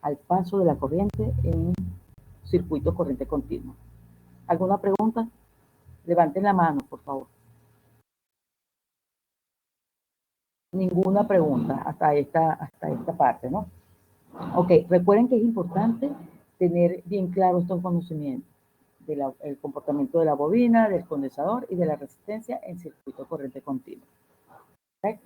al paso de la corriente en circuito corriente continua. ¿Alguna pregunta? Levanten la mano, por favor. Ninguna pregunta hasta esta parte, ¿no? Ok, recuerden que es importante tener bien claro estos conocimientos del comportamiento de la bobina, del condensador y de la resistencia en circuito corriente continua. ¿Okay?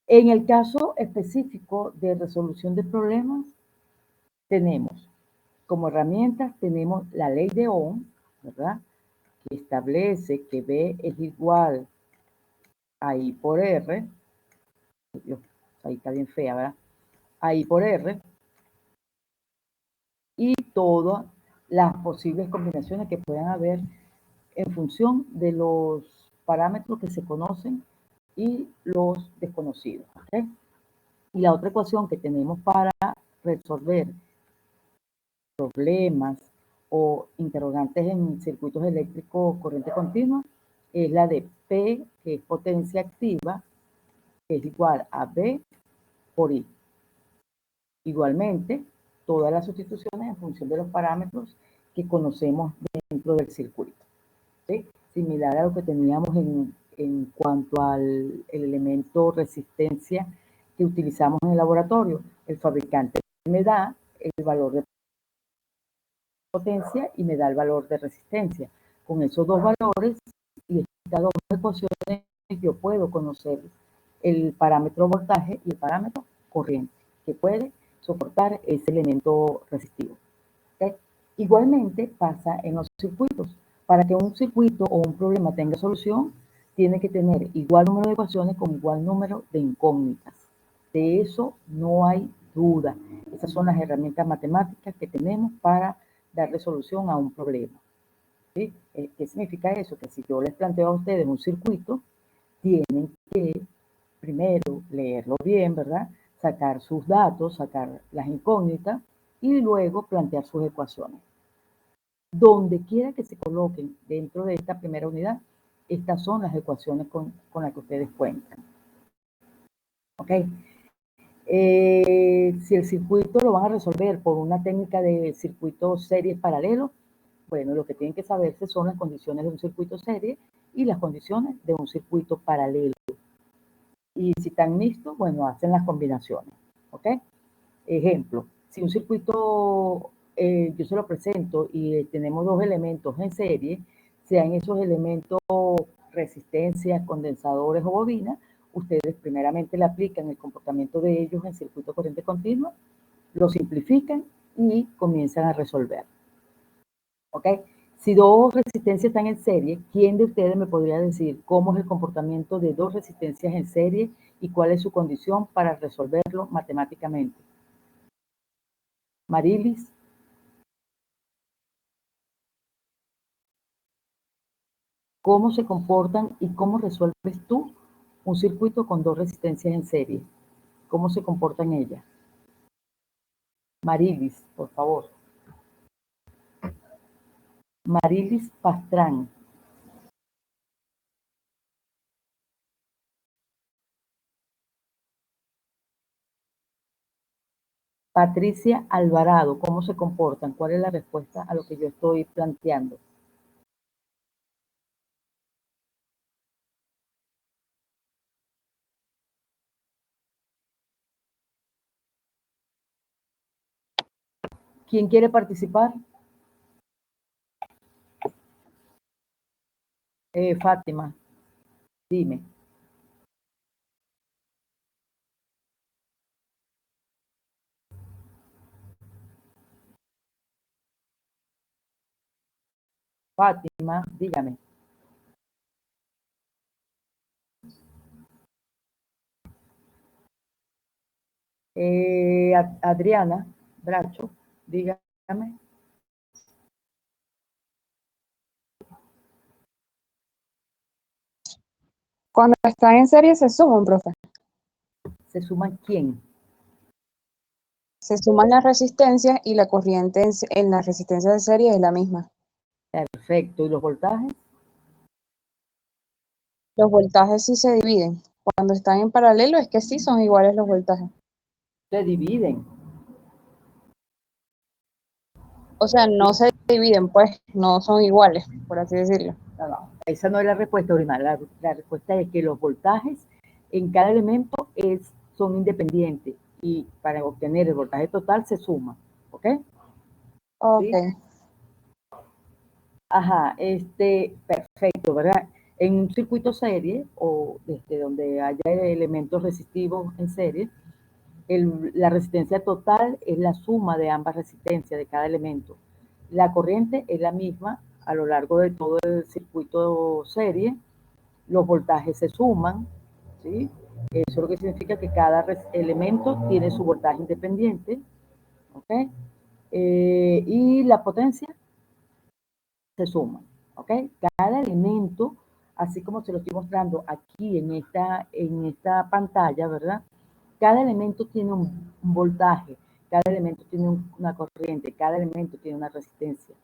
En el caso específico de resolución de problemas, tenemos como herramientas, tenemos la ley de Ohm, ¿verdad? Que establece que B es igual a I por R. Dios, ahí está bien fea, ¿verdad? A I por R. Y todas las posibles combinaciones que puedan haber en función de los parámetros que se conocen y los desconocidos. ¿Okay? Y la otra ecuación que tenemos para resolver problemas o interrogantes en circuitos eléctricos corriente continua es la de P, que es potencia activa, que es igual a B por I. Igualmente, todas las sustituciones en función de los parámetros que conocemos dentro del circuito. ¿Sí? Similar a lo que teníamos en cuanto al elemento resistencia que utilizamos en el laboratorio. El fabricante me da el valor de potencia y me da el valor de resistencia. Con esos dos valores y estas dos ecuaciones yo puedo conocer el parámetro voltaje y el parámetro corriente que puede soportar ese elemento resistivo. ¿Okay? Igualmente pasa en los circuitos. Para que un circuito o un problema tenga solución, tiene que tener igual número de ecuaciones con igual número de incógnitas. De eso no hay duda. Esas son las herramientas matemáticas que tenemos para darle solución a un problema. ¿Sí? ¿Qué significa eso? Que si yo les planteo a ustedes un circuito, tienen que primero leerlo bien, ¿verdad? Sacar sus datos, sacar las incógnitas y luego plantear sus ecuaciones. Donde quiera que se coloquen dentro de esta primera unidad, estas son las ecuaciones con las que ustedes cuentan. ¿Ok? Si el circuito lo van a resolver por una técnica de circuito series paralelos, bueno, lo que tienen que saberse son las condiciones de un circuito serie y las condiciones de un circuito paralelo. Y si están mixtos, bueno, hacen las combinaciones. ¿Ok? Ejemplo, si un circuito yo se lo presento y tenemos dos elementos en serie, sean esos elementos resistencias, condensadores o bobinas, ustedes primeramente le aplican el comportamiento de ellos en circuito corriente continua, lo simplifican y comienzan a resolver. ¿Ok? Si dos resistencias están en serie, ¿quién de ustedes me podría decir cómo es el comportamiento de dos resistencias en serie y cuál es su condición para resolverlo matemáticamente? Marilis. ¿Cómo se comportan y cómo resuelves tú un circuito con dos resistencias en serie? ¿Cómo se comportan ellas? Marilis, por favor. Marilis Pastrán. Patricia Alvarado, ¿cómo se comportan? ¿Cuál es la respuesta a lo que yo estoy planteando? ¿Quién quiere participar? Fátima, dime. Fátima, dígame. Adriana Bracho, dígame. Cuando están en serie se suman, profe. ¿Se suman quién? Se suman las resistencias y la corriente en la resistencia de serie es la misma. Perfecto. ¿Y los voltajes? Los voltajes sí se dividen. Cuando están en paralelo es que sí son iguales los voltajes. Se dividen. O sea, no se dividen, pues, no son iguales, por así decirlo. No, esa no es la respuesta original. La respuesta es que los voltajes en cada elemento son independientes y para obtener el voltaje total se suman. ¿Ok? Ok. ¿Sí? Ajá, perfecto, ¿verdad? En un circuito serie o donde haya elementos resistivos en serie, la resistencia total es la suma de ambas resistencias de cada elemento. La corriente es la misma a lo largo de todo el circuito serie, los voltajes se suman, ¿sí? Eso es lo que significa que cada elemento tiene su voltaje independiente, ¿ok? Y la potencia se suman, ¿ok? Cada elemento, así como se lo estoy mostrando aquí en esta pantalla, ¿verdad? Cada elemento tiene un voltaje, cada elemento tiene una corriente, cada elemento tiene una resistencia,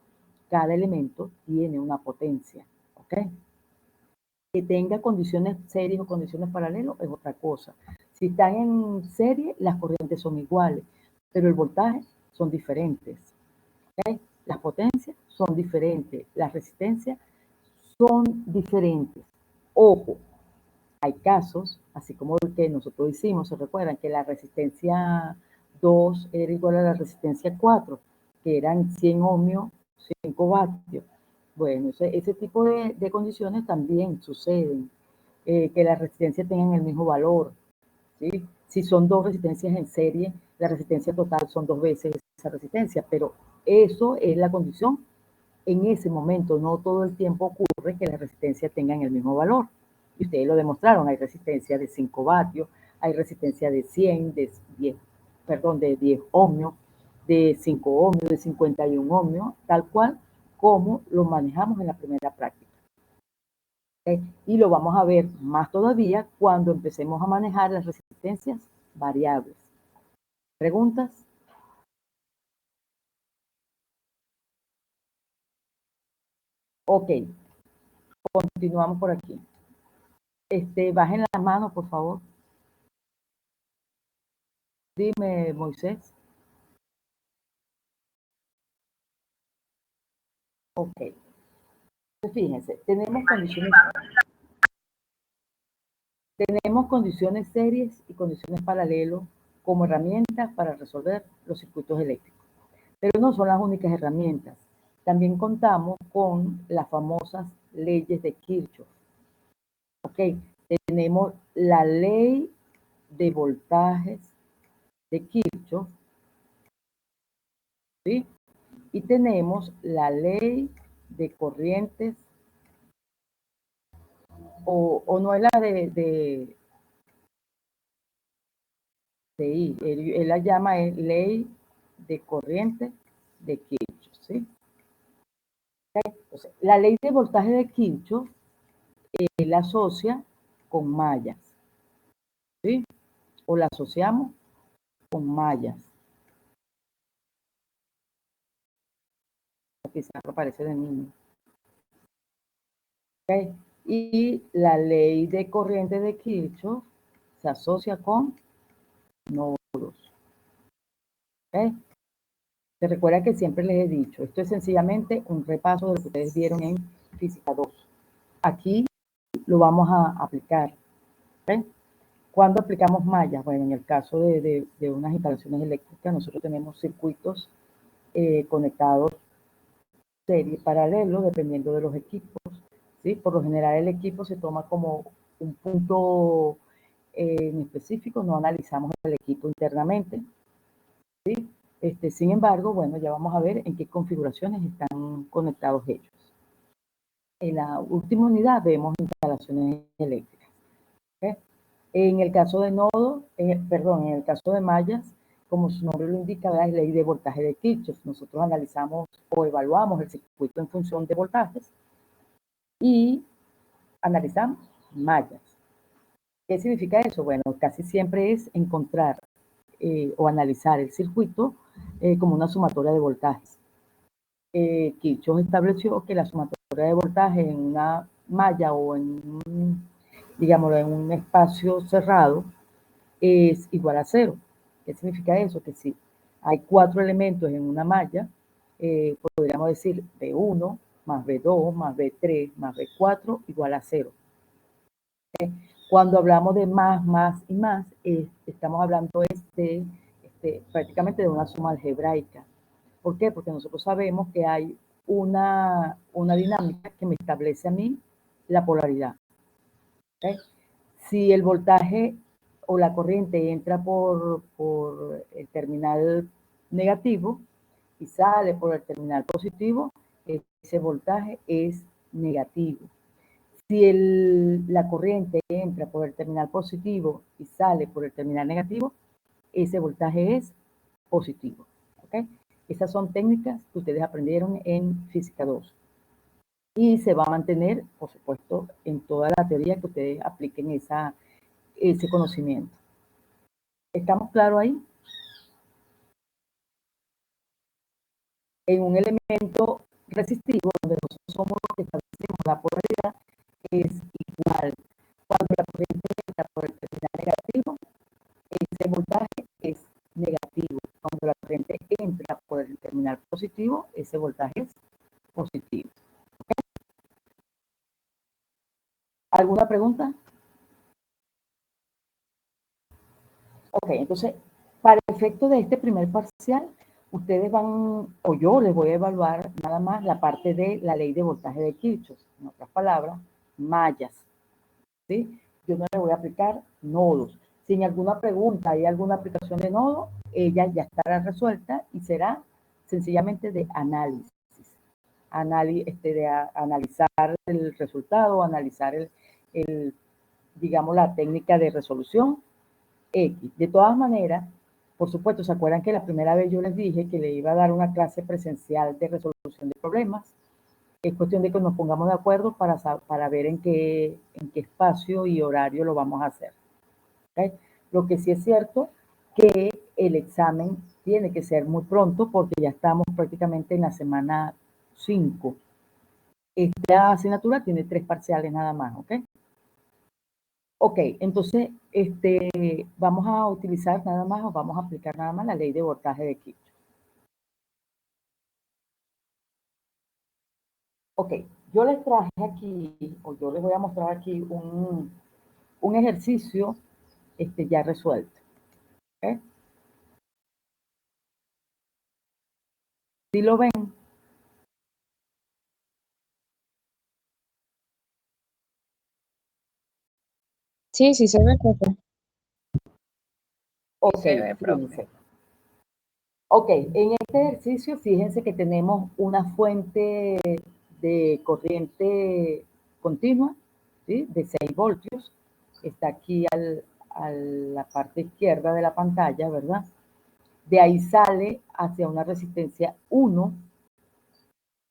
cada elemento tiene una potencia, ¿ok? Que tenga condiciones series o condiciones paralelas es otra cosa. Si están en serie, las corrientes son iguales, pero el voltaje son diferentes. ¿Okay? Las potencias son diferentes, las resistencias son diferentes. Ojo, hay casos, así como el que nosotros hicimos, se recuerdan que la resistencia 2 era igual a la resistencia 4, que eran 100 ohmios, 5 vatios. Bueno, ese tipo de condiciones también suceden, que las resistencias tengan el mismo valor, ¿sí? Si son dos resistencias en serie, la resistencia total son 2 veces esa resistencia, pero eso es la condición en ese momento, no todo el tiempo ocurre que las resistencias tengan el mismo valor. Y ustedes lo demostraron, hay resistencia de 5 vatios, hay resistencia de 100, de 10, perdón, de 10 ohmios, de 5 ohmios, de 51 ohmios, tal cual como lo manejamos en la primera práctica. ¿Okay? Y lo vamos a ver más todavía cuando empecemos a manejar las resistencias variables. ¿Preguntas? Ok, continuamos por aquí. Bajen la mano, por favor. Dime, Moisés. Ok. Entonces, fíjense, tenemos condiciones series y condiciones paralelos como herramientas para resolver los circuitos eléctricos. Pero no son las únicas herramientas. También contamos con las famosas leyes de Kirchhoff. Ok, tenemos la ley de voltajes de Kirchhoff, ¿sí? Y tenemos la ley de corrientes, o no es la de I, él la llama ley de corriente de Kirchhoff, ¿sí? Entonces, la ley de voltaje de Kirchhoff la asocia con mallas, ¿sí? O la asociamos con mallas. Quizás aparece de niño. ¿Okay? Y la ley de corriente de Kirchhoff se asocia con nodos. ¿Okay? Se recuerda que siempre les he dicho, esto es sencillamente un repaso de lo que ustedes vieron en Física 2. Aquí lo vamos a aplicar. ¿Okay? ¿Cuándo aplicamos mallas? Bueno, en el caso de unas instalaciones eléctricas, nosotros tenemos circuitos conectados serie paralelo, dependiendo de los equipos, ¿sí? Por lo general el equipo se toma como un punto en específico, no analizamos el equipo internamente, ¿sí? Sin embargo, bueno, ya vamos a ver en qué configuraciones están conectados ellos. En la última unidad vemos instalaciones eléctricas. ¿Okay? En el caso de nodos, perdón, en el caso de mallas, como su nombre lo indica, es ley de voltaje de Kirchhoff. Nosotros analizamos o evaluamos el circuito en función de voltajes y analizamos mallas. ¿Qué significa eso? Bueno, casi siempre es encontrar o analizar el circuito como una sumatoria de voltajes. Kirchhoff estableció que la sumatoria de voltaje en una malla o en digámoslo, en un espacio cerrado es igual a 0. ¿Qué significa eso? Que si hay 4 elementos en una malla, podríamos decir B1 más B2 más B3 más B4 igual a 0. Cuando hablamos de más y más, estamos hablando prácticamente de una suma algebraica. ¿Por qué? Porque nosotros sabemos que hay una dinámica que me establece a mí la polaridad. ¿Okay? Si el voltaje o la corriente entra por el terminal negativo y sale por el terminal positivo, ese voltaje es negativo. Si la corriente entra por el terminal positivo y sale por el terminal negativo, ese voltaje es positivo. ¿Okay? Esas son técnicas que ustedes aprendieron en Física 2. Y se va a mantener, por supuesto, en toda la teoría que ustedes apliquen ese conocimiento. ¿Estamos claros ahí? En un elemento resistivo, donde nosotros somos los que establecemos la polaridad, es igual. Cuando la corriente entra por el terminal negativo, ese voltaje es negativo. Cuando la corriente entra por el terminal positivo, ese voltaje es positivo. ¿Okay? ¿Alguna pregunta? Ok, entonces, para el efecto de este primer parcial, ustedes van, o yo les voy a evaluar nada más la parte de la ley de voltaje de Kirchhoff, en otras palabras, mallas, ¿sí? Yo no le voy a aplicar nodos. Si en alguna pregunta hay alguna aplicación de nodo, ella ya estará resuelta y será sencillamente de análisis. De analizar el resultado, analizar digamos, la técnica de resolución X. De todas maneras, por supuesto, ¿se acuerdan que la primera vez yo les dije que le iba a dar una clase presencial de resolución de problemas? Es cuestión de que nos pongamos de acuerdo para ver en qué espacio y horario lo vamos a hacer. ¿Okay? Lo que sí es cierto que el examen tiene que ser muy pronto porque ya estamos prácticamente en la semana 5. Esta asignatura tiene 3 parciales nada más, ¿ok? Ok, entonces vamos a utilizar nada más o vamos a aplicar nada más la ley de voltaje de Kirchhoff. Ok, yo les traje aquí, o yo les voy a mostrar aquí un ejercicio ya resuelto. ¿Okay? ¿Sí lo ven? Sí, sí se ve, profe. Ok, fíjense. Ok, en este ejercicio fíjense que tenemos una fuente de corriente continua, ¿sí? De 6 voltios. Está aquí a la parte izquierda de la pantalla, ¿verdad? De ahí sale hacia una resistencia 1,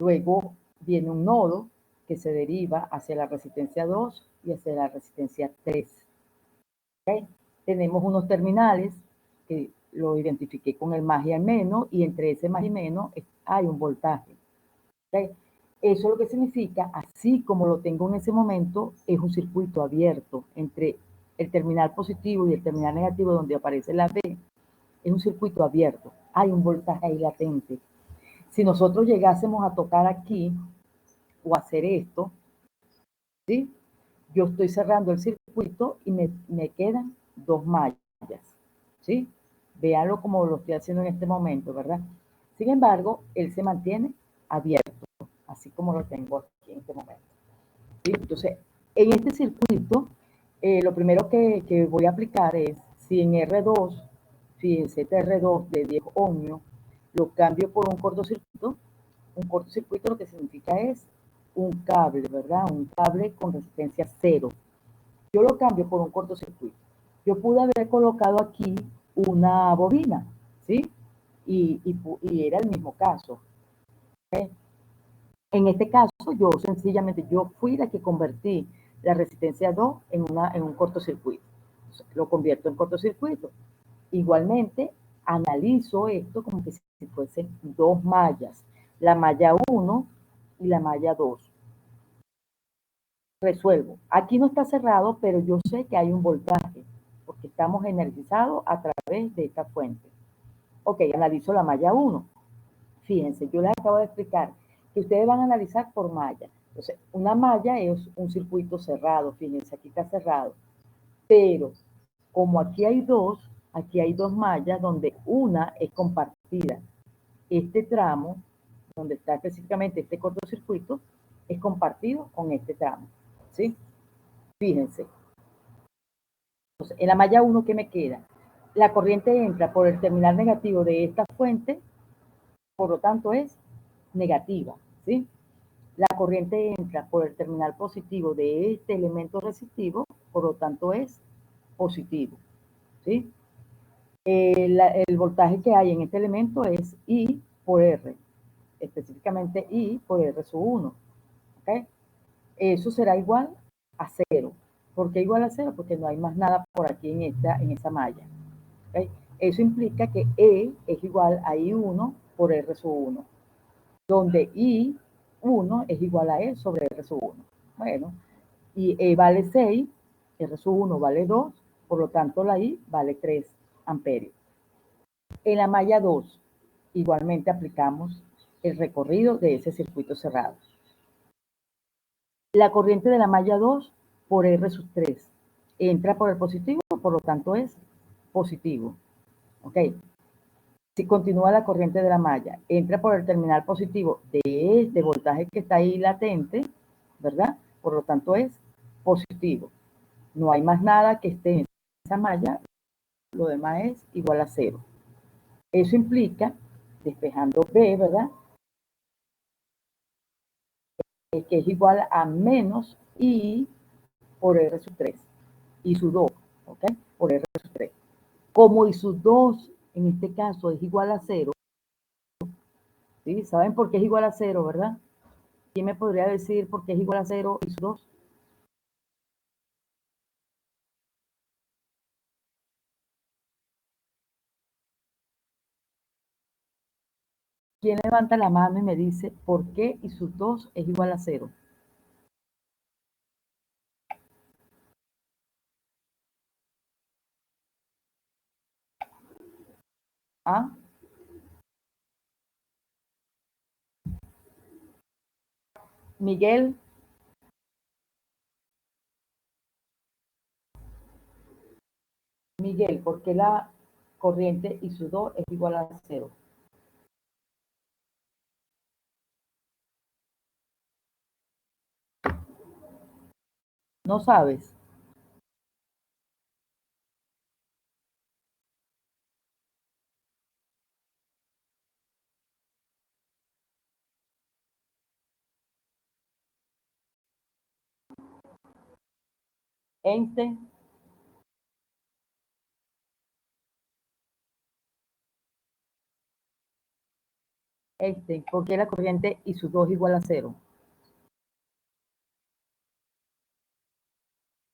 luego viene un nodo que se deriva hacia la resistencia 2 y hacia la resistencia 3. ¿Okay? Tenemos unos terminales que lo identifiqué con el más y el menos, y entre ese más y menos hay un voltaje. ¿Okay? Eso lo que significa, así como lo tengo en ese momento, es un circuito abierto entre el terminal positivo y el terminal negativo donde aparece la B. Es un circuito abierto, hay un voltaje ahí latente. Si nosotros llegásemos a tocar aquí o hacer esto, ¿sí? Yo estoy cerrando el circuito y me quedan 2 mallas, ¿sí? Véanlo como lo estoy haciendo en este momento, ¿verdad? Sin embargo, él se mantiene abierto, así como lo tengo aquí en este momento. ¿Sí? Entonces, en este circuito, lo primero que voy a aplicar es, si en R2, fíjense, este R2 de 10 ohmios, lo cambio por un cortocircuito lo que significa es un cable, ¿verdad? Un cable con resistencia 0. Yo lo cambio por un cortocircuito. Yo pude haber colocado aquí una bobina, ¿sí? Y era el mismo caso. ¿Okay? En este caso, yo sencillamente, yo fui la que convertí la resistencia 2 en un cortocircuito. Lo convierto en cortocircuito. Igualmente, analizo esto como que si fuesen 2 mallas, la malla 1 y la malla 2. Resuelvo. Aquí no está cerrado, pero yo sé que hay un voltaje, porque estamos energizados a través de esta fuente. Ok, analizo la malla 1. Fíjense, yo les acabo de explicar que ustedes van a analizar por malla. Entonces, una malla es un circuito cerrado, fíjense, aquí está cerrado. Pero como aquí hay dos mallas donde una es compartida. Este tramo, donde está específicamente este cortocircuito, es compartido con este tramo, ¿sí? Fíjense. Entonces, en la malla 1, ¿qué me queda? La corriente entra por el terminal negativo de esta fuente, por lo tanto es negativa, ¿sí? La corriente entra por el terminal positivo de este elemento resistivo, por lo tanto es positivo, ¿sí? El voltaje que hay en este elemento es I por R, específicamente I por R sub 1, ¿ok? Eso será igual a 0. ¿Por qué igual a 0? Porque no hay más nada por aquí en esta malla, ¿ok? Eso implica que E es igual a I1 por R sub 1, donde I1 es igual a E sobre R sub 1. Bueno, y E vale 6, R sub 1 vale 2, por lo tanto la I vale 3 amperios. En la malla 2, igualmente aplicamos el recorrido de ese circuito cerrado. La corriente de la malla 2 por R sub 3 entra por el positivo, por lo tanto es positivo. ¿Ok? Si continúa la corriente de la malla, entra por el terminal positivo de este voltaje que está ahí latente, ¿verdad? Por lo tanto es positivo. No hay más nada que esté en esa malla, lo demás es igual a 0. Eso implica, despejando B, ¿verdad? Que es igual a menos I por R sub 3, I sub 2, ¿ok? Por R sub 3. Como I sub 2 en este caso es igual a 0, ¿sí? ¿Saben por qué es igual a 0, verdad? ¿Quién me podría decir por qué es igual a 0 I sub 2? ¿Quién levanta la mano y me dice por qué I sub 2 es igual a 0? ¿Ah? Miguel. Miguel, ¿por qué la corriente I sub 2 es igual a 0? ¿No sabes? Einstein. ¿Por qué la corriente I sub 2 igual a 0?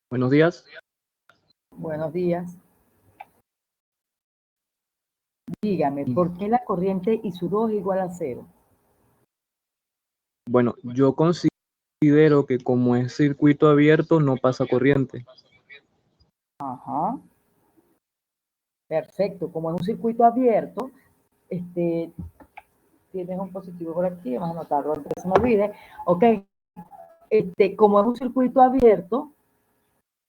Buenos días. Buenos días. Dígame, ¿por qué la corriente I sub 2 es igual a 0? Bueno, yo considero que como es circuito abierto no pasa corriente. Ajá. Perfecto. Como es un circuito abierto, tienes un positivo por aquí, vamos a anotarlo antes que se me olvide. Ok. Como es un circuito abierto,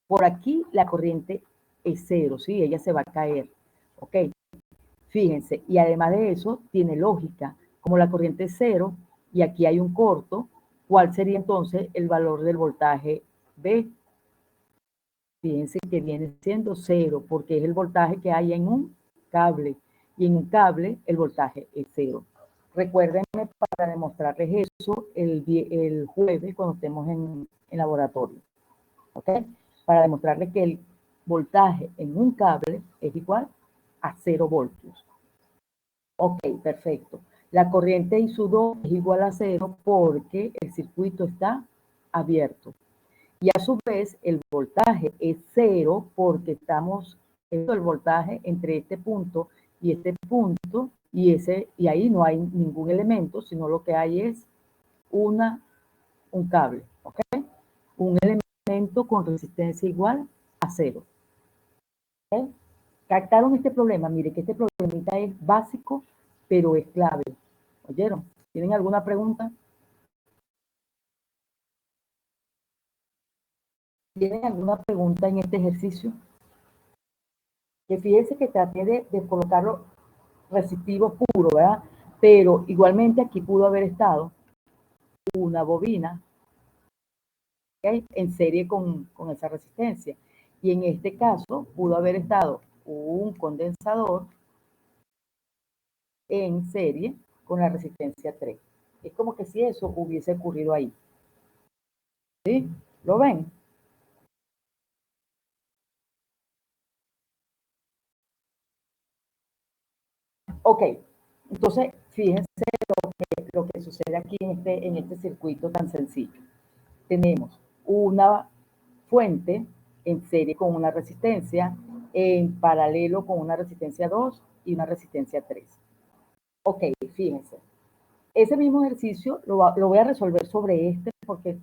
por aquí la corriente es 0, ¿sí? Ella se va a caer. Ok. Fíjense, y además de eso, tiene lógica. Como la corriente es 0 y aquí hay un corto, ¿cuál sería entonces el valor del voltaje B? Fíjense que viene siendo 0, porque es el voltaje que hay en un cable. Y en un cable el voltaje es 0. Recuérdenme para demostrarles eso el jueves cuando estemos en laboratorio. ¿Ok? Para demostrarles que el voltaje en un cable es igual a 0 voltios. Ok, perfecto. La corriente I sub 2 es igual a 0 porque el circuito está abierto. Y a su vez el voltaje es 0 porque estamos viendo el voltaje entre este punto y y ahí no hay ningún elemento, sino lo que hay es un cable, ¿ok? Un elemento con resistencia igual a 0. ¿Ok? ¿Captaron este problema? Mire que este problemita es básico, pero es clave. ¿Oyeron? ¿Tienen alguna pregunta? ¿Tienen alguna pregunta en este ejercicio? Que fíjense que traté de colocarlo resistivo puro, ¿verdad? Pero igualmente aquí pudo haber estado una bobina, ¿okay?, en serie con esa resistencia. Y en este caso pudo haber estado un condensador en serie con la resistencia 3. Es como que si eso hubiese ocurrido ahí. ¿Sí? ¿Lo ven? Ok, entonces fíjense lo que sucede aquí en este circuito tan sencillo. Tenemos una fuente en serie con una resistencia, en paralelo con una resistencia 2 y una resistencia 3. Ok, fíjense. Ese mismo ejercicio lo voy a resolver sobre este porque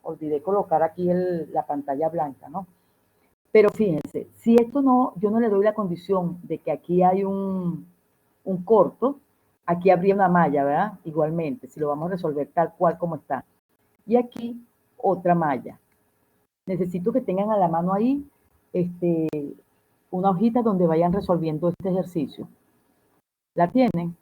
olvidé colocar aquí la pantalla blanca, ¿no? Pero fíjense, si esto no, yo no le doy la condición de que aquí hay un corto, aquí habría una malla, ¿verdad? Igualmente, si lo vamos a resolver tal cual como está. Y aquí otra malla. Necesito que tengan a la mano ahí una hojita donde vayan resolviendo este ejercicio. ¿La tienen?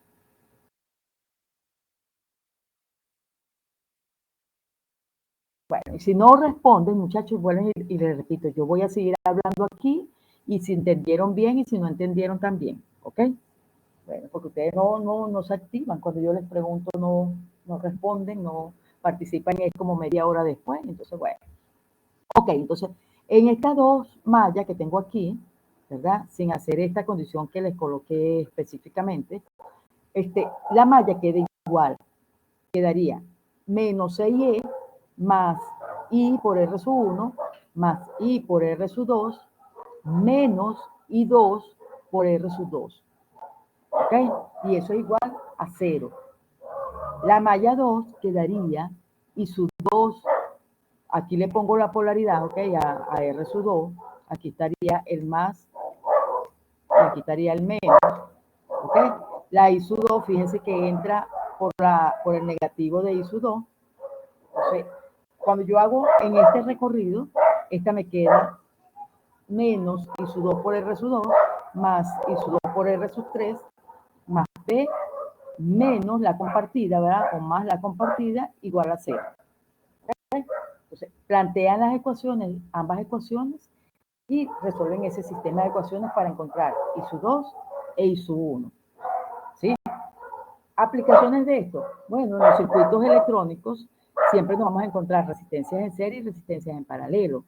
Bueno, y si no responden, muchachos, vuelven y les repito, yo voy a seguir hablando aquí y si entendieron bien y si no entendieron también, ¿ok? Bueno, porque ustedes no se activan. Cuando yo les pregunto no responden, no participan, es como media hora después. Entonces, bueno. Ok, entonces, en estas dos mallas que tengo aquí, ¿verdad? Sin hacer esta condición que les coloqué específicamente, la malla queda igual. Quedaría menos 6E más I por R sub 1 más I por R sub 2 menos I2 por R sub 2. ¿Ok? Y eso es igual a 0. La malla 2 quedaría I sub 2, aquí le pongo la polaridad, ¿ok? A R sub 2, aquí estaría el más, y aquí estaría el menos, ¿ok? La I sub 2, fíjense que entra por el negativo de I sub 2. Entonces, cuando yo hago en este recorrido, esta me queda menos I sub 2 por R sub 2, más I sub 2 por R sub 3, más P menos la compartida, ¿verdad? O más la compartida igual a 0. ¿Okay? Entonces, plantean las ecuaciones, ambas ecuaciones, y resuelven ese sistema de ecuaciones para encontrar I sub 2 e I sub 1. ¿Sí? Aplicaciones de esto. Bueno, en los circuitos electrónicos siempre nos vamos a encontrar resistencias en serie y resistencias en paralelo.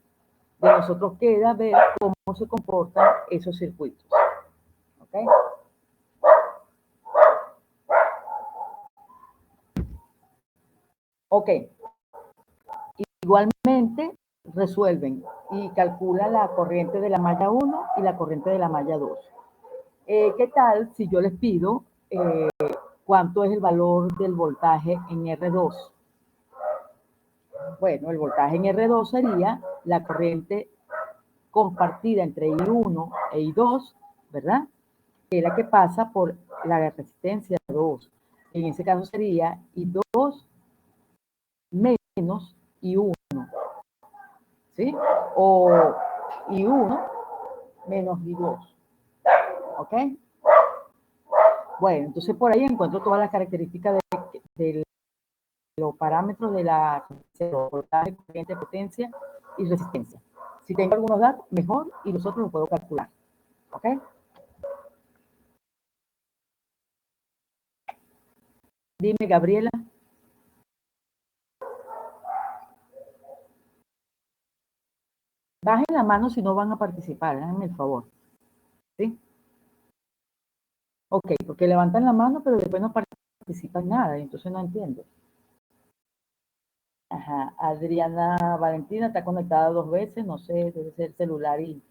De nosotros queda ver cómo se comportan esos circuitos. ¿Ok? Ok. Igualmente resuelven y calculan la corriente de la malla 1 y la corriente de la malla 2. ¿Qué tal si yo les pido cuánto es el valor del voltaje en R2? Bueno, el voltaje en R2 sería la corriente compartida entre I1 e I2, ¿verdad? Que es la que pasa por la resistencia 2. En ese caso sería I2 menos I1, ¿sí? O I1 menos I2, ¿ok? Bueno, entonces por ahí encuentro todas las características de los parámetros de la voltaje, corriente, potencia y resistencia. Si tengo algunos datos, mejor, y los otros los puedo calcular, ¿ok? Dime, Gabriela. Bajen la mano si no van a participar, háganme el favor. ¿Sí? Ok, porque levantan la mano, pero después no participan nada, y entonces no entiendo. Ajá, Adriana Valentina está conectada 2 veces, no sé, debe ser celular y...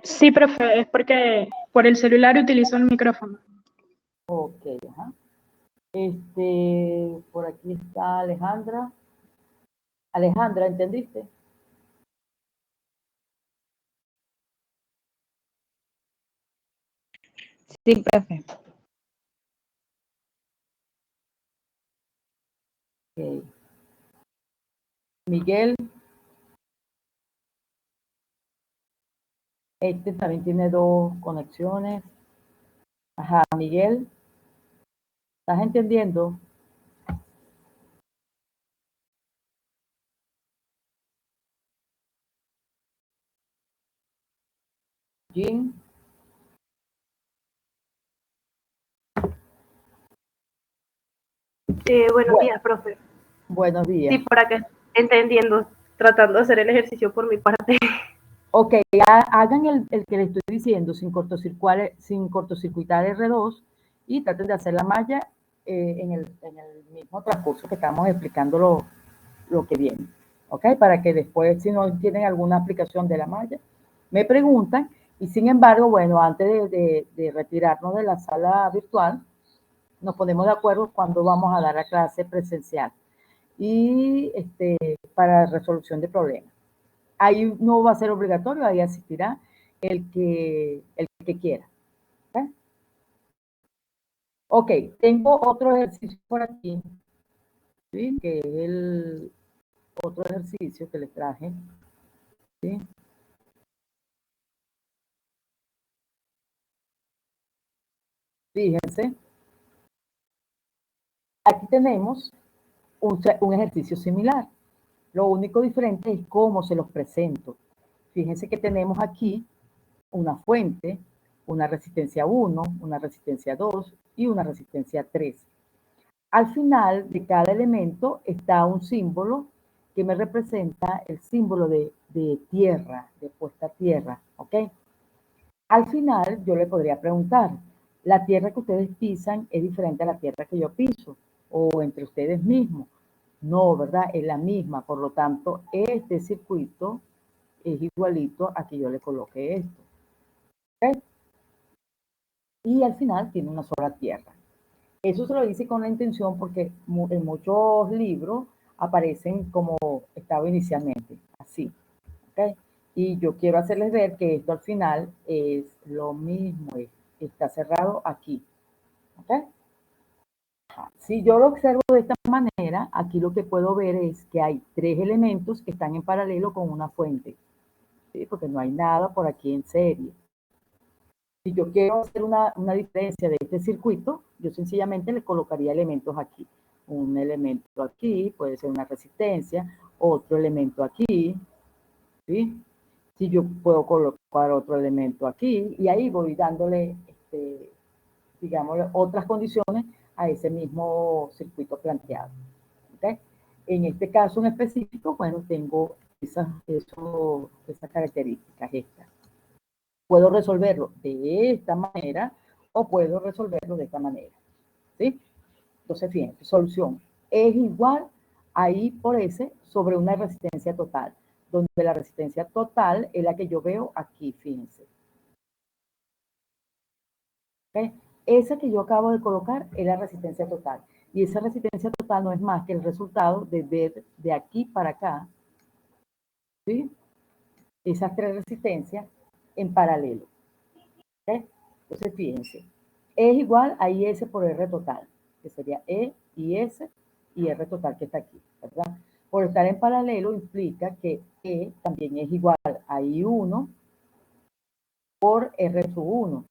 Sí, profe, es porque por el celular utilizo el micrófono. Ok, ajá. Por aquí está Alejandra. Alejandra, ¿entendiste? Sí, profe. Miguel. Este también tiene dos conexiones. Ajá, Miguel. ¿Estás entendiendo? Jim. Buenos días, profe. Buenos días. Sí, por acá entendiendo, tratando de hacer el ejercicio por mi parte. Ok, hagan el que les estoy diciendo sin cortocircuitar R2 y traten de hacer la malla en el mismo transcurso que estamos explicando lo que viene. Ok, para que después, si no tienen alguna aplicación de la malla, me preguntan. Y sin embargo, bueno, antes de retirarnos de la sala virtual, nos ponemos de acuerdo cuando vamos a dar la clase presencial y para resolución de problemas. Ahí no va a ser obligatorio, ahí asistirá el que quiera. Ok, tengo otro ejercicio por aquí, ¿sí? Que es el otro ejercicio que les traje. ¿Sí? Fíjense, aquí tenemos un ejercicio similar. Lo único diferente es cómo se los presento. Fíjense que tenemos aquí una fuente, una resistencia 1, una resistencia 2 y una resistencia 3. Al final de cada elemento está un símbolo que me representa el símbolo de tierra, de puesta a tierra, ¿ok? Al final yo le podría preguntar, ¿la tierra que ustedes pisan es diferente a la tierra que yo piso? O entre ustedes mismos. No, ¿verdad? Es la misma, por lo tanto, este circuito es igualito a que yo le coloque esto. ¿Ok? Y al final tiene una sola tierra. Eso se lo hice con la intención porque en muchos libros aparecen como estaba inicialmente, así. ¿Okay? Y yo quiero hacerles ver que esto al final es lo mismo, está cerrado aquí. ¿Okay? Si yo lo observo de esta manera, aquí lo que puedo ver es que hay tres elementos que están en paralelo con una fuente, ¿sí? Porque no hay nada por aquí en serie. Si yo quiero hacer una diferencia de este circuito, yo sencillamente le colocaría elementos aquí. Un elemento aquí, puede ser una resistencia, otro elemento aquí, ¿sí? Si yo puedo colocar otro elemento aquí, y ahí voy dándole, digamos, otras condiciones a ese mismo circuito planteado. ¿Okay? En este caso en específico, bueno, tengo esas características estas. Puedo resolverlo de esta manera o puedo resolverlo de esta manera. ¿Sí? Entonces, fíjense, solución es igual a I por S sobre una resistencia total, donde la resistencia total es la que yo veo aquí, fíjense. ¿Okay? Esa que yo acabo de colocar es la resistencia total. Y esa resistencia total no es más que el resultado de ver de aquí para acá, ¿sí? Esas tres resistencias en paralelo. ¿Okay? Entonces, fíjense, es igual a IS por R total, que sería E, IS y R total que está aquí, ¿verdad? Por estar en paralelo implica que E también es igual a I1 por R sub 1,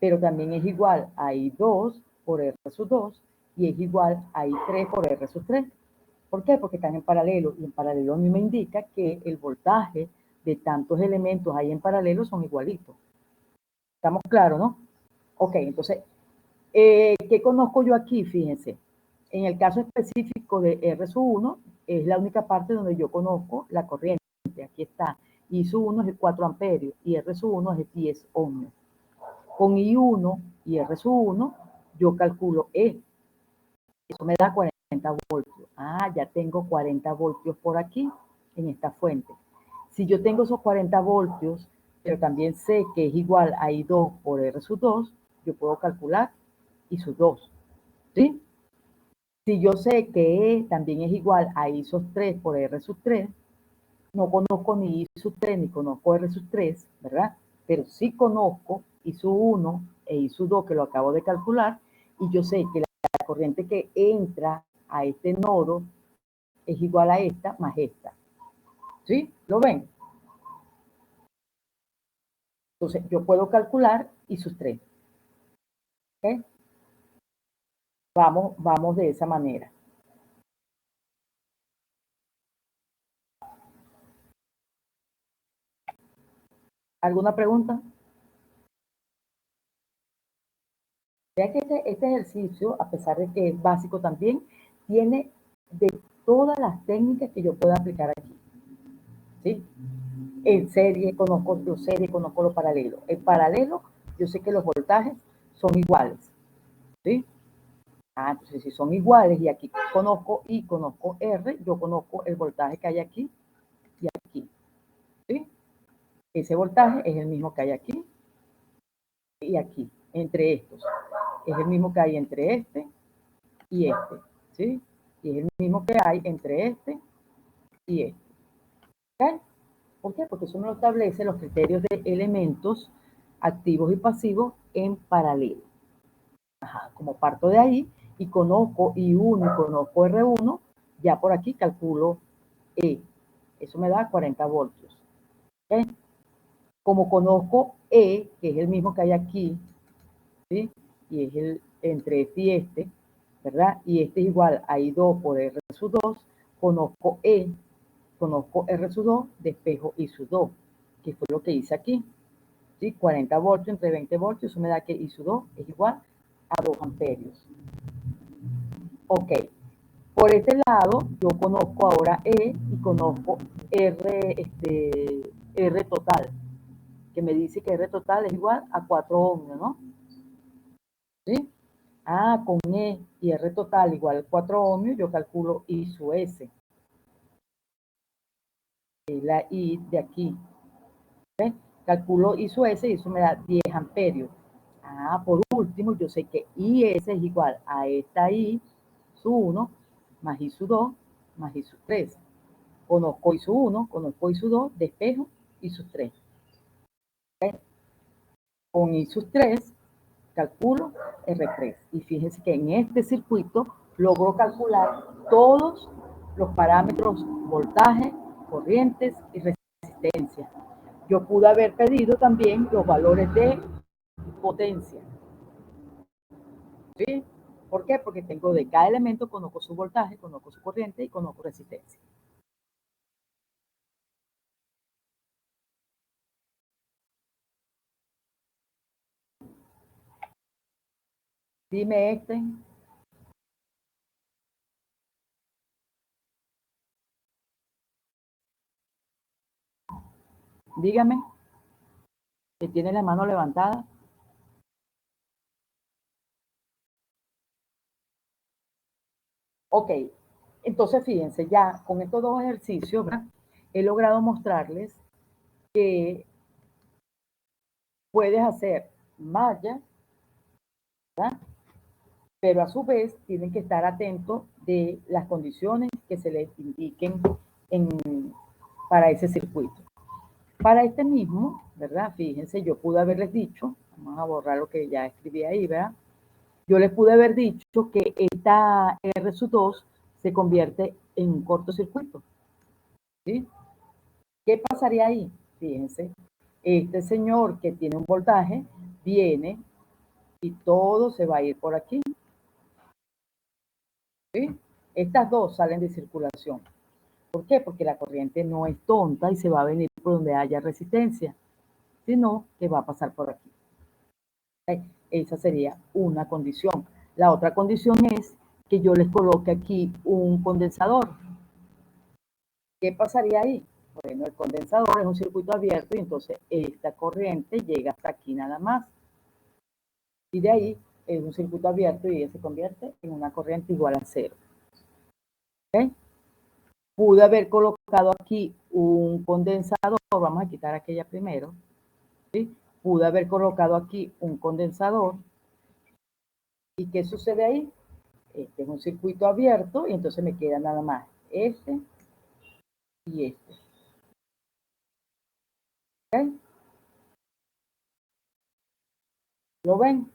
pero también es igual a I2 por R sub 2 y es igual a I3 por R sub 3. ¿Por qué? Porque están en paralelo y en paralelo a mí me indica que el voltaje de tantos elementos ahí en paralelo son igualitos. ¿Estamos claros, no? Ok, entonces, ¿qué conozco yo aquí? Fíjense, en el caso específico de R sub 1, es la única parte donde yo conozco la corriente. Aquí está. I sub 1 es el 4 amperios y R sub 1 es el 10 ohmios. Con I1 y R sub 1, yo calculo E. Eso me da 40 voltios. Ah, ya tengo 40 voltios por aquí, en esta fuente. Si yo tengo esos 40 voltios, pero también sé que es igual a I2 por R sub 2, yo puedo calcular I sub 2. ¿Sí? Si yo sé que E también es igual a I sub 3 por R sub 3, no conozco ni I sub 3 ni conozco R sub 3, ¿verdad? Pero sí conozco I sub 1 e I sub 2, que lo acabo de calcular, y yo sé que la corriente que entra a este nodo es igual a esta más esta. ¿Sí? ¿Lo ven? Entonces, yo puedo calcular I sus 3. ¿Ok? Vamos de esa manera. ¿Alguna pregunta? Vea que este ejercicio, a pesar de que es básico también, tiene de todas las técnicas que yo puedo aplicar aquí. ¿Sí? En serie conozco lo paralelo. En paralelo, yo sé que los voltajes son iguales. ¿Sí? Entonces si son iguales y aquí conozco I, conozco R, yo conozco el voltaje que hay aquí y aquí. ¿Sí? Ese voltaje es el mismo que hay aquí y aquí, entre estos. Es el mismo que hay entre este y este. ¿Sí? Y es el mismo que hay entre este y este. ¿Ok? ¿Por qué? Porque eso me lo establece los criterios de elementos activos y pasivos en paralelo. Como parto de ahí y conozco I1 y conozco R1, ya por aquí calculo E. Eso me da 40 voltios. ¿Okay? Como conozco E, que es el mismo que hay aquí, ¿sí? Y es el entre este y este, ¿verdad? Y este es igual a I2 por R sub 2, conozco E, conozco R sub 2, despejo I sub 2, que fue lo que hice aquí. ¿Sí? 40 voltios entre 20 voltios, eso me da que I sub 2 es igual a 2 amperios. Ok, por este lado yo conozco ahora E y conozco R total, que me dice que R total es igual a 4 ohmios, ¿no? ¿Sí? Con E y R total igual a 4 ohmios, yo calculo I sub S. Es la I de aquí. ¿Sí? Calculo I sub S y eso me da 10 amperios. Por último, yo sé que IS es igual a esta I sub 1 más I sub 2 más I sub 3. Conozco I sub 1, conozco I sub 2, despejo I sub 3. ¿Okay? Con I sub 3 calculo R3. Y fíjense que en este circuito logro calcular todos los parámetros voltaje, corrientes y resistencia. Yo pude haber pedido también los valores de potencia. ¿Sí? ¿Por qué? Porque tengo de cada elemento, conozco su voltaje, conozco su corriente y conozco resistencia. Dime este. Dígame, que tiene la mano levantada. Ok, entonces fíjense, ya con estos dos ejercicios, ¿verdad? He logrado mostrarles que puedes hacer malla, ¿verdad? Pero a su vez tienen que estar atentos de las condiciones que se les indiquen para ese circuito. Para este mismo, ¿verdad? Fíjense, yo pude haberles dicho, vamos a borrar lo que ya escribí ahí, ¿verdad? Yo les pude haber dicho que esta R sub 2 se convierte en un cortocircuito. ¿Sí? ¿Qué pasaría ahí? Fíjense, este señor que tiene un voltaje viene y todo se va a ir por aquí. ¿Sí? Estas dos salen de circulación. ¿Por qué? Porque la corriente no es tonta y se va a venir por donde haya resistencia, sino que va a pasar por aquí. Esa sería una condición. La otra condición es que yo les coloque aquí un condensador. ¿Qué pasaría ahí? Bueno, el condensador es un circuito abierto y entonces esta corriente llega hasta aquí nada más. Y de ahí es un circuito abierto y ella se convierte en una corriente igual a 0. ¿Okay? Pude haber colocado aquí un condensador, vamos a quitar aquella primero. ¿Sí? Pude haber colocado aquí un condensador. ¿Y qué sucede ahí? Este es un circuito abierto y entonces me queda nada más este y este. ¿Okay? ¿Lo ven?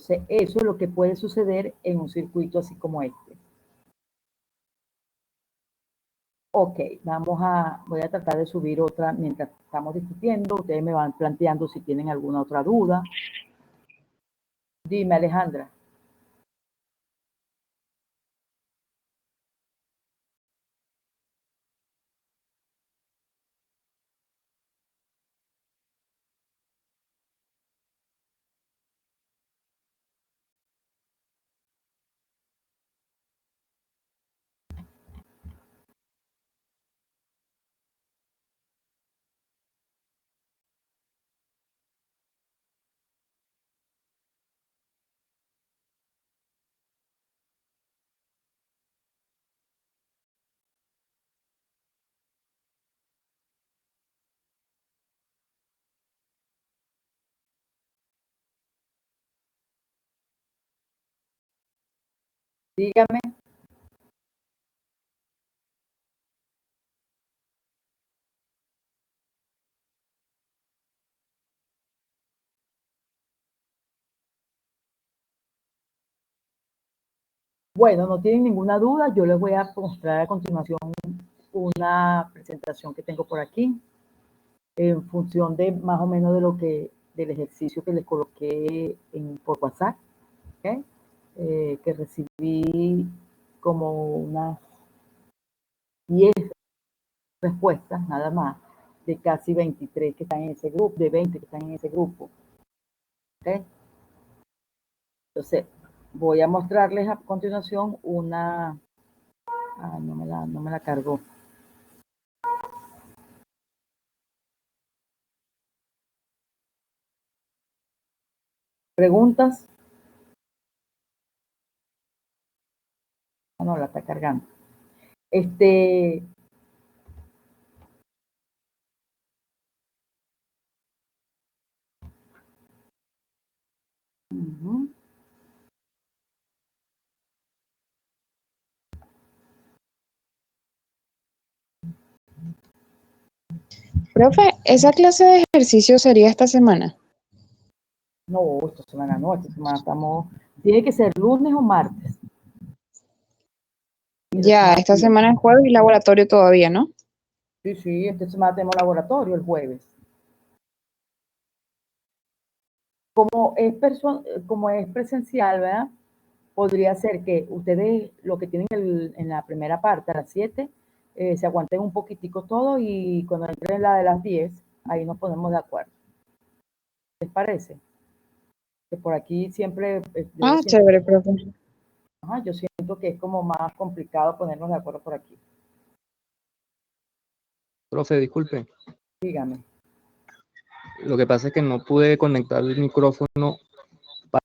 Entonces, eso es lo que puede suceder en un circuito así como este. Ok, voy a tratar de subir otra mientras estamos discutiendo. Ustedes me van planteando si tienen alguna otra duda. Dime, Alejandra. Dígame. Bueno, no tienen ninguna duda. Yo les voy a mostrar a continuación una presentación que tengo por aquí en función de más o menos del ejercicio que les coloqué por WhatsApp, ¿okay? Que recibí como unas 10 respuestas nada más de casi 23 que están en ese grupo, de 20 que están en ese grupo. ¿Okay? Entonces, voy a mostrarles a continuación una... no me la cargó. ¿Preguntas? No, la está cargando. Profe, ¿esa clase de ejercicio sería esta semana? No, esta semana no, esta semana estamos... Tiene que ser lunes o martes. Ya, esta semana es jueves y laboratorio todavía, ¿no? Sí, esta semana tenemos laboratorio el jueves. Como es presencial, ¿verdad? Podría ser que ustedes lo que tienen en la primera parte, a las 7, se aguanten un poquitico todo y cuando entren la de las 10, ahí nos ponemos de acuerdo. ¿Les parece? Que por aquí siempre... Chévere, profe. Yo siento que es como más complicado ponernos de acuerdo por aquí. Profe, disculpe. Dígame. Lo que pasa es que no pude conectar el micrófono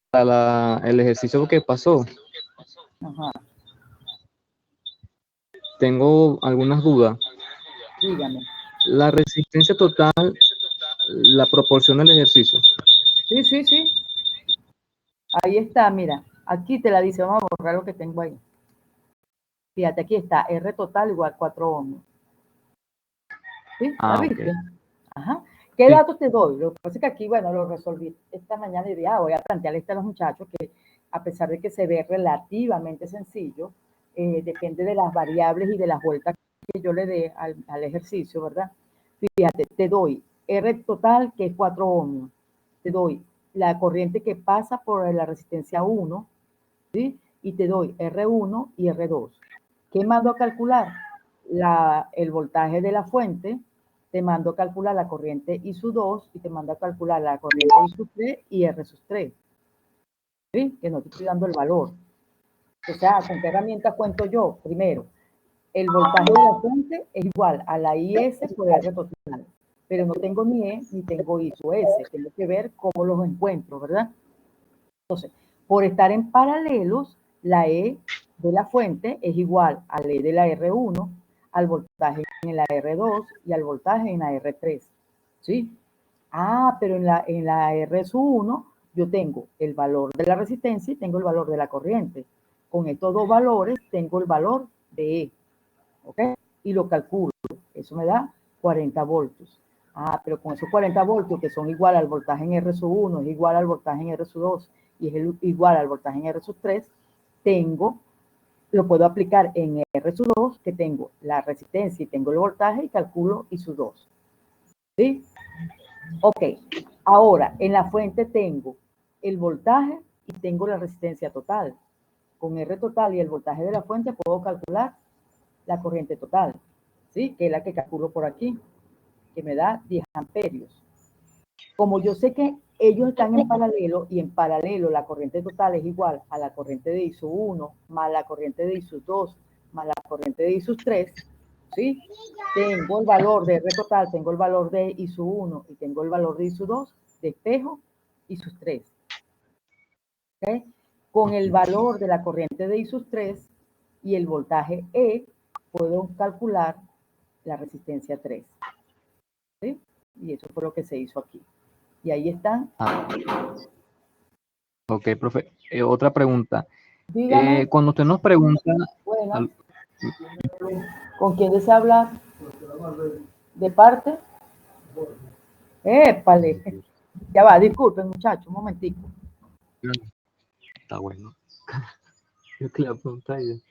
para el ejercicio que pasó. Ajá. Tengo algunas dudas. Dígame. La resistencia total la proporciona el ejercicio. Sí. Ahí está, mira. Aquí te la dice. Vamos a borrar lo que tengo ahí. Fíjate, aquí está. R total igual 4 ohmios. ¿Sí? ¿La viste? Okay. Ajá. ¿Qué datos te doy? Lo que pasa es que aquí, bueno, lo resolví esta mañana y dije, voy a plantearle esto a los muchachos que a pesar de que se ve relativamente sencillo, depende de las variables y de las vueltas que yo le dé al ejercicio, ¿verdad? Fíjate, te doy R total, que es 4 ohmios. Te doy la corriente que pasa por la resistencia 1, ¿sí? Y te doy R1 y R2. ¿Qué mando a calcular? El voltaje de la fuente, te mando a calcular la corriente I sub 2 y te mando a calcular la corriente I sub 3 y R sub 3. ¿Sí? Que no te estoy dando el valor. O sea, ¿con qué herramienta cuento yo? Primero, el voltaje de la fuente es igual a la IS por R total, pero no tengo ni E ni tengo I sub S. Tengo que ver cómo los encuentro, ¿verdad? Entonces, por estar en paralelos, la E de la fuente es igual a la E de la R1, al voltaje en la R2 y al voltaje en la R3. ¿Sí? Pero en la R1 yo tengo el valor de la resistencia y tengo el valor de la corriente. Con estos dos valores tengo el valor de E. ¿Ok? Y lo calculo. Eso me da 40 voltios. Pero con esos 40 voltios que son igual al voltaje en R1, es igual al voltaje en R2 y es igual al voltaje en R sub 3, lo puedo aplicar en R sub 2, que tengo la resistencia y tengo el voltaje, y calculo I sub 2. ¿Sí? Ok. Ahora, en la fuente tengo el voltaje y tengo la resistencia total. Con R total y el voltaje de la fuente puedo calcular la corriente total, ¿sí? Que es la que calculo por aquí, que me da 10 amperios. Como yo sé que ellos están en paralelo, y en paralelo la corriente total es igual a la corriente de I sub 1 más la corriente de I sub 2 más la corriente de I sub 3, ¿sí? Tengo el valor de R total, tengo el valor de I sub 1 y tengo el valor de I sub 2, despejo I sub 3. ¿Okay? Con el valor de la corriente de I sub 3 y el voltaje E, puedo calcular la resistencia 3. ¿Sí? Y eso fue lo que se hizo aquí. Y ahí están. Ok, profe. Otra pregunta. Dígame. Cuando usted nos pregunta, Bueno, ¿con quién desea hablar? ¿De parte? Épale. Ya va, disculpen, muchachos, un momentico. está bueno. Yo que le voy a preguntar y-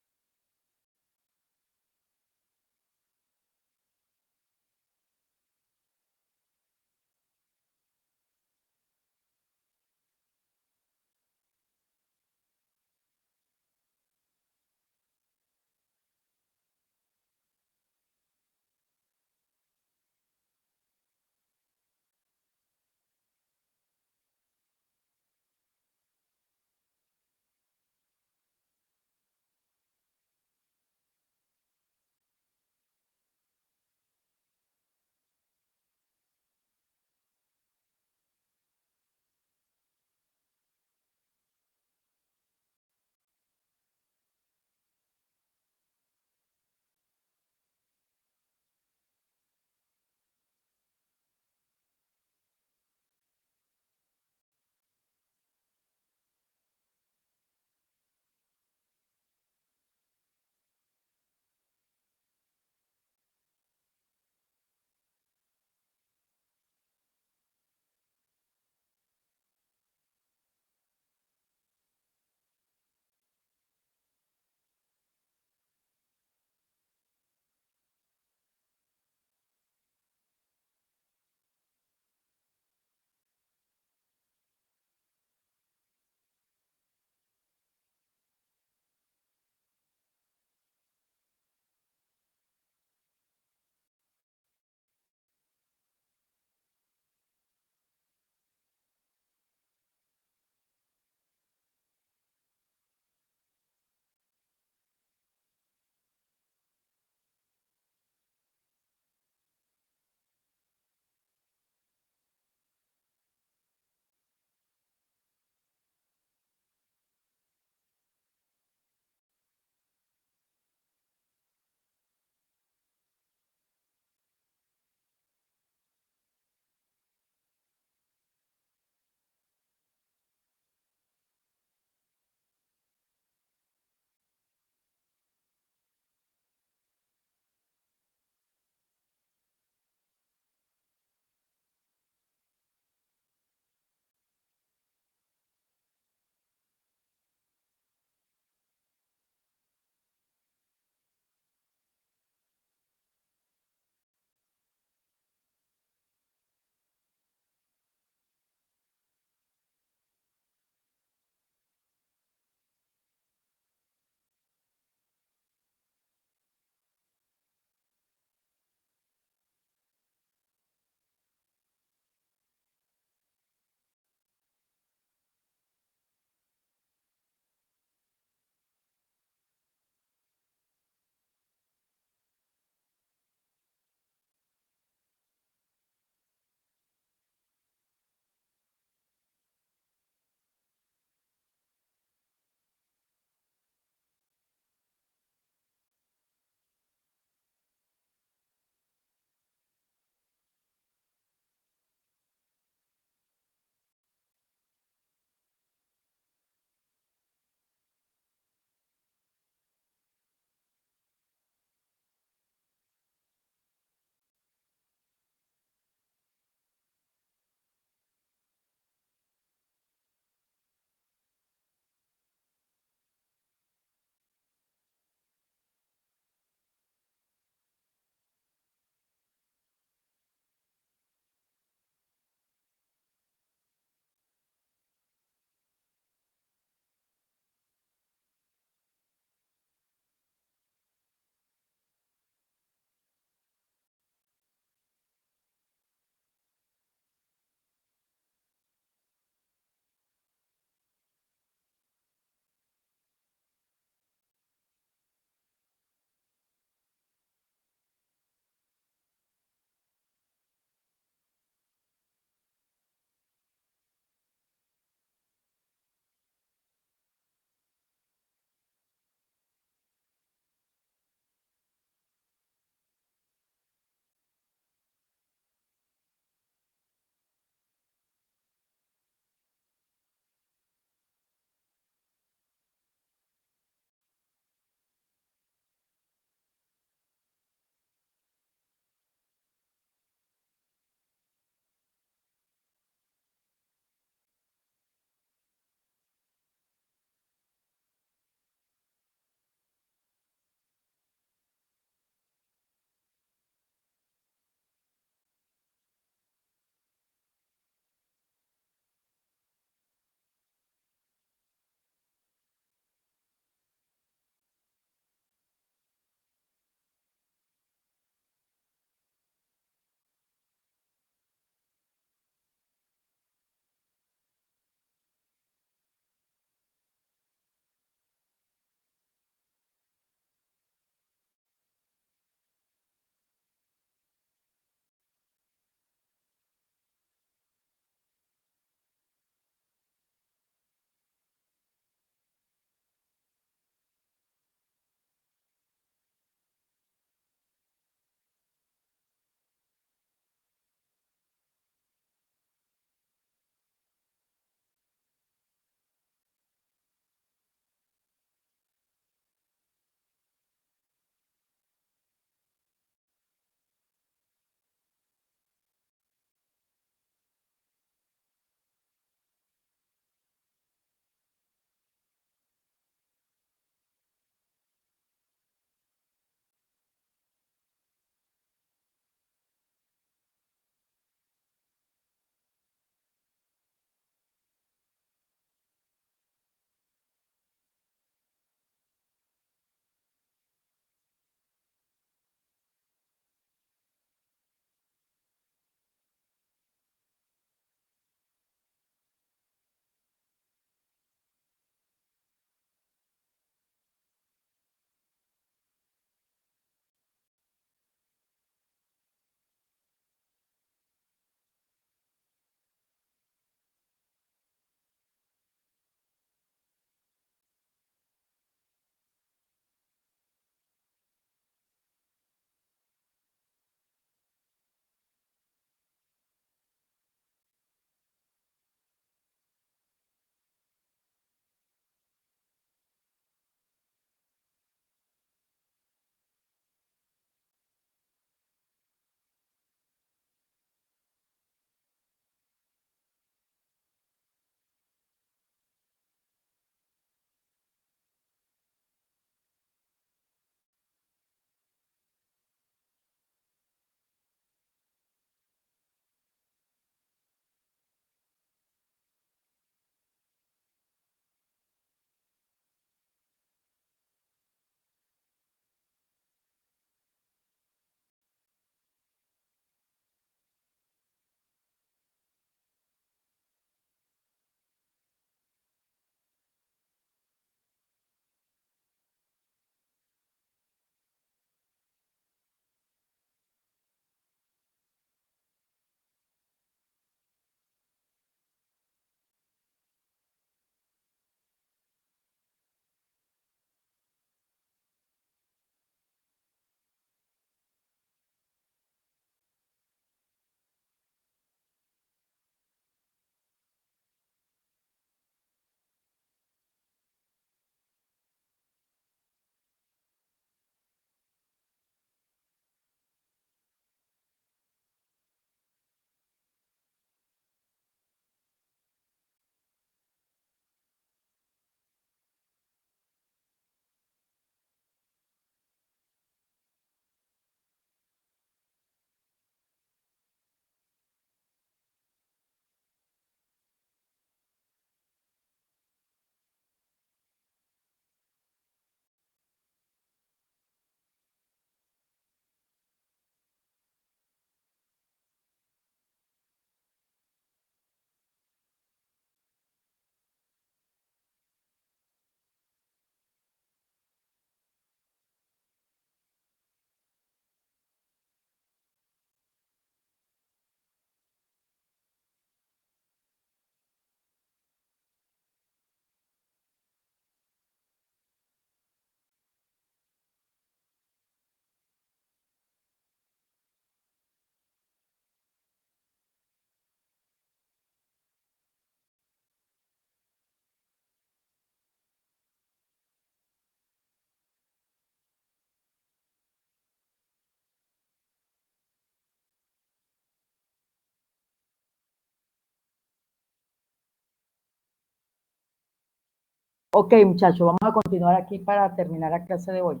Ok, muchachos, vamos a continuar aquí para terminar la clase de hoy.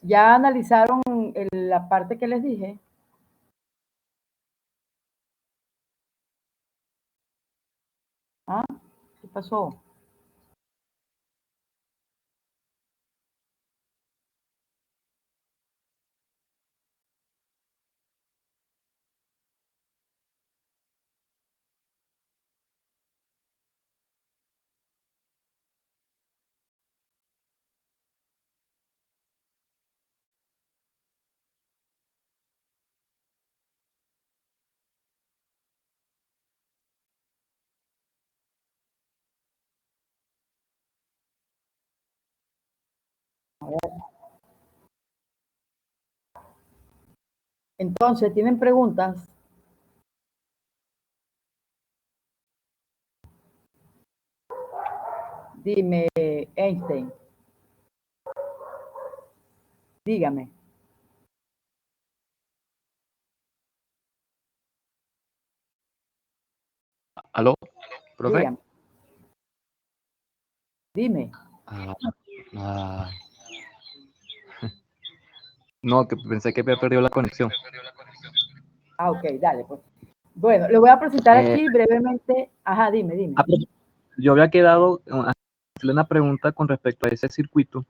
¿Ya analizaron la parte que les dije? ¿Ah? ¿Qué pasó? Entonces, ¿tienen preguntas? Dime, Einstein. Dígame. ¿Aló, profe? Dígame. Dime. Ah, ah. No, que pensé que había perdido la conexión. Ah, ok, dale, pues. Bueno, le voy a presentar Eh, aquí brevemente. Ajá, dime. pero yo había quedado a hacerle una pregunta con respecto a ese circuito.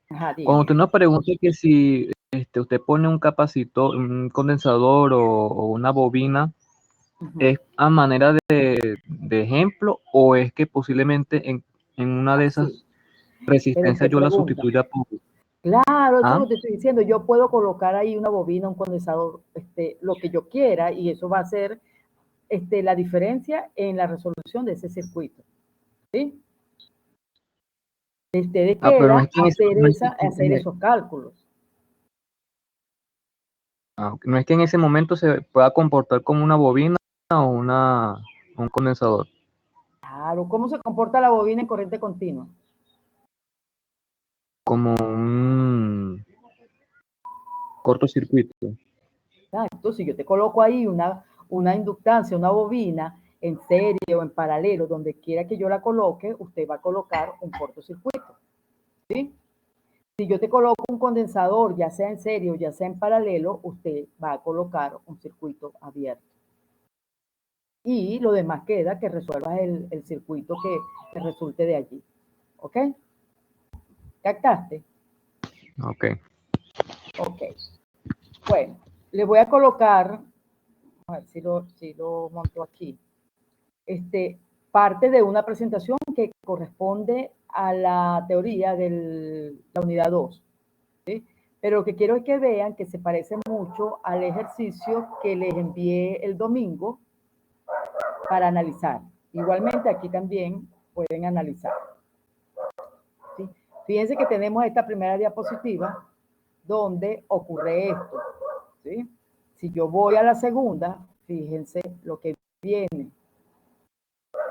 Ajá, dime. Cuando usted nos pregunta que si usted pone un capacitor, un condensador o una bobina, Ujú. ¿es a manera de ejemplo o es que posiblemente en una de esas Sí, pero resistencias qué yo la pregunta. sustituya por... Claro, eso es ¿Ah? lo que te estoy diciendo. Yo puedo colocar ahí una bobina, un condensador, lo que yo quiera, y eso va a ser la diferencia en la resolución de ese circuito. ¿Sí? Ustedes Pero no queda es que en ese, hacer esos cálculos. no es que en ese momento se pueda comportar como una bobina o un condensador, Claro, ¿cómo se comporta la bobina en corriente continua? como un cortocircuito. Exacto, si yo te coloco ahí una inductancia, una bobina en serie o en paralelo, donde quiera que yo la coloque, usted va a colocar un cortocircuito. ¿Sí? Si yo te coloco un condensador, ya sea en serie o ya sea en paralelo, usted va a colocar un circuito abierto. Y lo demás queda que resuelvas el circuito que resulte de allí. ¿Ok? ¿Captaste? Ok. Ok. Bueno, le voy a colocar, a ver si lo monto aquí, parte de una presentación que corresponde a la teoría de la unidad 2. ¿Sí? Pero lo que quiero es que vean que se parece mucho al ejercicio que les envié el domingo para analizar. Igualmente aquí también pueden analizar. ¿Sí? Fíjense que tenemos esta primera diapositiva donde ocurre esto. ¿Sí? Si yo voy a la segunda, fíjense lo que viene.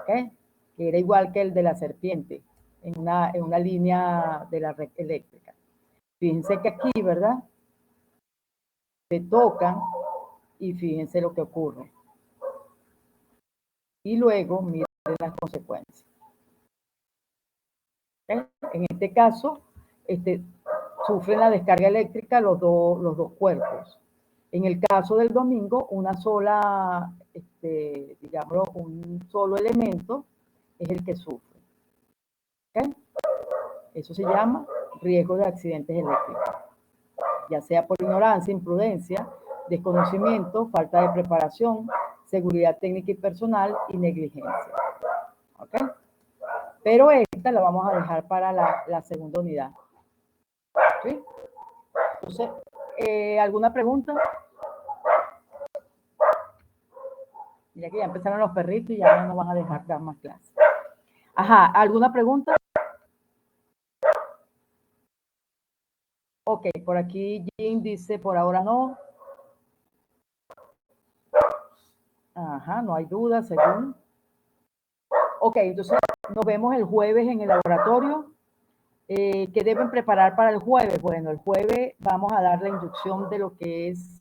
¿Okay? Que era igual que el de la serpiente, en una línea de la red eléctrica. Fíjense que aquí, ¿verdad? Se tocan y fíjense lo que ocurre. Y luego miren las consecuencias. ¿Okay? En este caso, sufren la descarga eléctrica los dos cuerpos. En el caso del domingo, una sola, digamos, un solo elemento es el que sufre. ¿Okay? Eso se llama riesgo de accidentes eléctricos, ya sea por ignorancia, imprudencia, desconocimiento, falta de preparación, seguridad técnica y personal y negligencia. ¿Okay? Pero esta la vamos a dejar para la segunda unidad. ¿Sí? Entonces, ¿alguna pregunta? Mira que ya empezaron los perritos y ya no nos van a dejar dar más clases. Ajá, ¿alguna pregunta? Ok, por aquí Jim dice, por ahora no. Ajá, no hay duda, según. Ok, entonces nos vemos el jueves en el laboratorio. ¿Qué deben preparar para el jueves? Bueno, el jueves vamos a dar la inducción de lo que es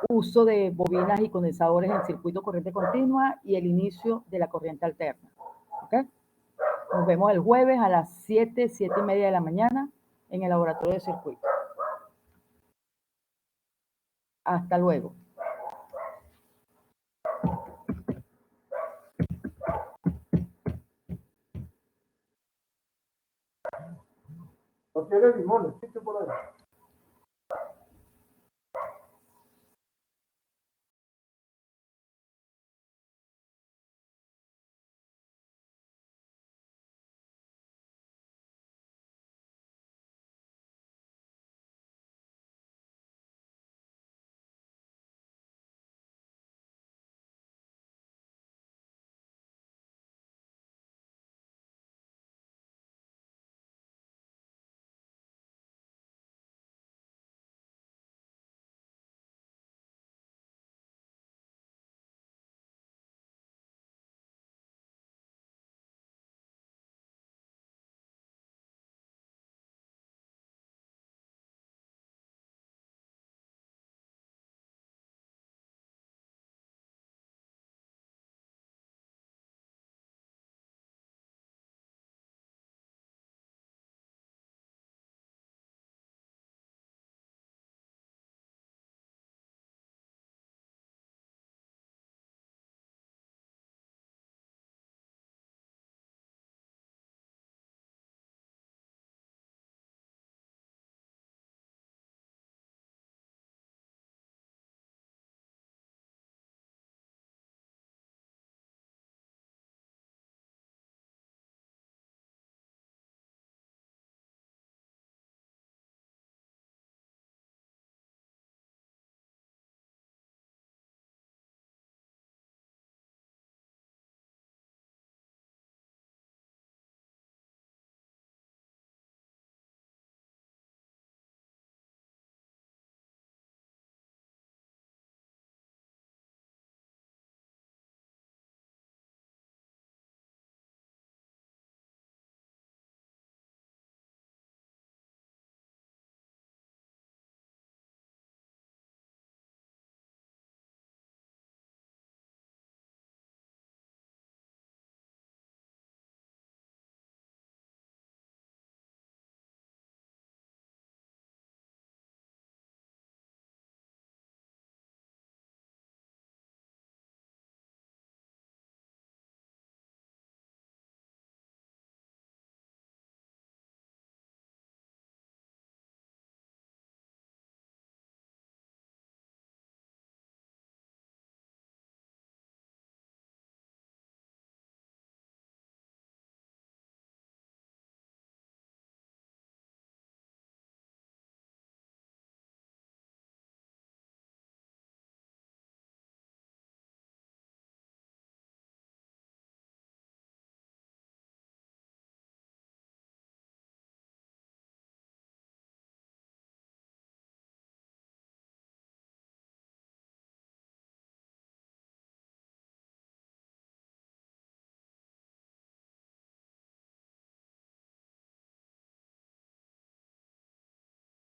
uso de bobinas y condensadores en circuito corriente continua y el inicio de la corriente alterna. ¿Ok? Nos vemos el jueves a las 7, 7:30 de la mañana en el laboratorio de circuito. Hasta luego. No tiene limones, ¿sí? Por ahí.